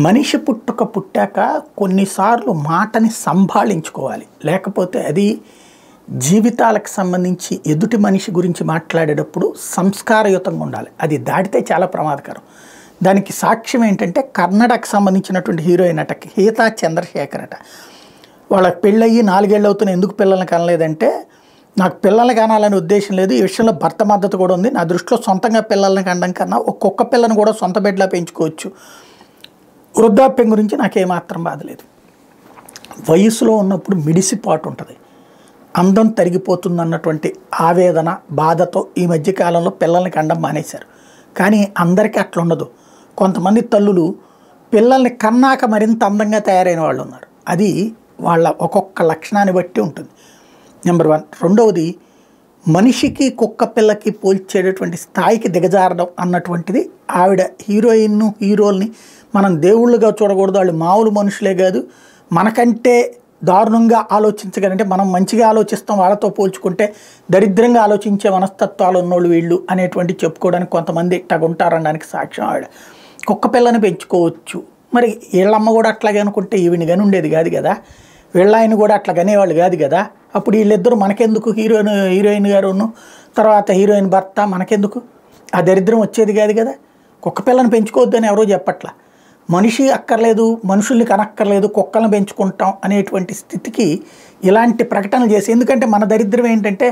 మనిషి పుట్టాక కొన్నిసార్లు మాటని సంభాళించుకోవాలి. లేకపోతే అది జీవితాలకు సంబంధించి ఎదుటి మనిషి గురించి మాట్లాడేటప్పుడు సంస్కారయుతంగా ఉండాలి. అది దాటితే చాలా ప్రమాదకరం. దానికి సాక్ష్యం ఏంటంటే కన్నడకు సంబంధించినటువంటి హీరోయిన్ అట గీతా చంద్రశేఖర్ అట. వాళ్ళకి పెళ్ళయ్యి 4 ఏళ్ళు అవుతున్న ఎందుకు పిల్లల్ని కనలేదంటే, నాకు పిల్లల్ని కనాలనే ఉద్దేశం లేదు, ఈ విషయంలో భర్త మద్దతు కూడా ఉంది, నా దృష్టిలో సొంతంగా పిల్లల్ని కనడం కన్నా ఒక్కొక్క పిల్లని కూడా సొంత బిడ్డలా పెంచుకోవచ్చు, వృద్ధాప్యం గురించి నాకేమాత్రం బాధలేదు. వయసులో ఉన్నప్పుడు మిడిసిపాటు ఉంటుంది, అందం తరిగిపోతుంది అన్నటువంటి ఆవేదన బాధతో ఈ మధ్యకాలంలో పిల్లల్ని కండం మానేశారు. కానీ అందరికీ అట్లా ఉండదు. కొంతమంది తల్లులు పిల్లల్ని కన్నాక మరింత అందంగా తయారైన వాళ్ళు ఉన్నారు. అది వాళ్ళ ఒక్కొక్క లక్షణాన్ని బట్టి ఉంటుంది. నెంబర్ 1. రెండవది, మనిషికి కుక్క పిల్లకి పోల్చేటటువంటి స్థాయికి దిగజారడం అన్నటువంటిది. ఆవిడ హీరోల్ని మనం దేవుళ్ళుగా చూడకూడదు, వాళ్ళు మామూలు మనుషులే కాదు, మనకంటే దారుణంగా ఆలోచించగలంటే మనం మంచిగా ఆలోచిస్తాం, వాళ్ళతో పోల్చుకుంటే దరిద్రంగా ఆలోచించే మనస్తత్వాలు ఉన్నోళ్ళు వీళ్ళు అనేటువంటి చెప్పుకోవడానికి కొంతమంది తగుంటారనడానికి సాక్ష్యం ఆవిడ. కుక్క పిల్లని పెంచుకోవచ్చు, మరి వీళ్ళమ్మ కూడా అట్లాగే అనుకుంటే ఈవిని కానీ ఉండేది కాదు కదా, వీళ్ళ ఆయన కూడా అట్లా కనేవాళ్ళు కాదు కదా. అప్పుడు వీళ్ళిద్దరూ మనకెందుకు, హీరోయిన్ గారును తర్వాత హీరోయిన్ భర్త మనకెందుకు, ఆ దరిద్రం వచ్చేది కాదు కదా. కుక్క పిల్లని పెంచుకోవద్దని ఎవరో చెప్పట్లా. మనిషి అక్కర్లేదు, మనుషుల్ని కనక్కర్లేదు, కుక్కలను పెంచుకుంటాం అనేటువంటి స్థితికి ఇలాంటి ప్రకటనలు చేసి, ఎందుకంటే మన దరిద్రం ఏంటంటే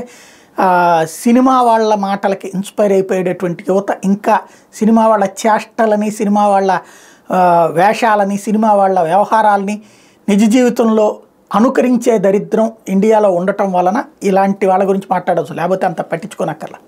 సినిమా వాళ్ళ మాటలకి ఇన్స్పైర్ అయిపోయేటటువంటి యువత ఇంకా సినిమా వాళ్ళ చేష్టలని, సినిమా వాళ్ళ వేషాలని, సినిమా వాళ్ళ వ్యవహారాలని నిజ జీవితంలో అనుకరించే దరిద్రం ఇండియాలో ఉండటం వలన ఇలాంటి వాళ్ళ గురించి మాట్లాడవచ్చు, లేకపోతే అంత పట్టించుకోనక్కర్లా.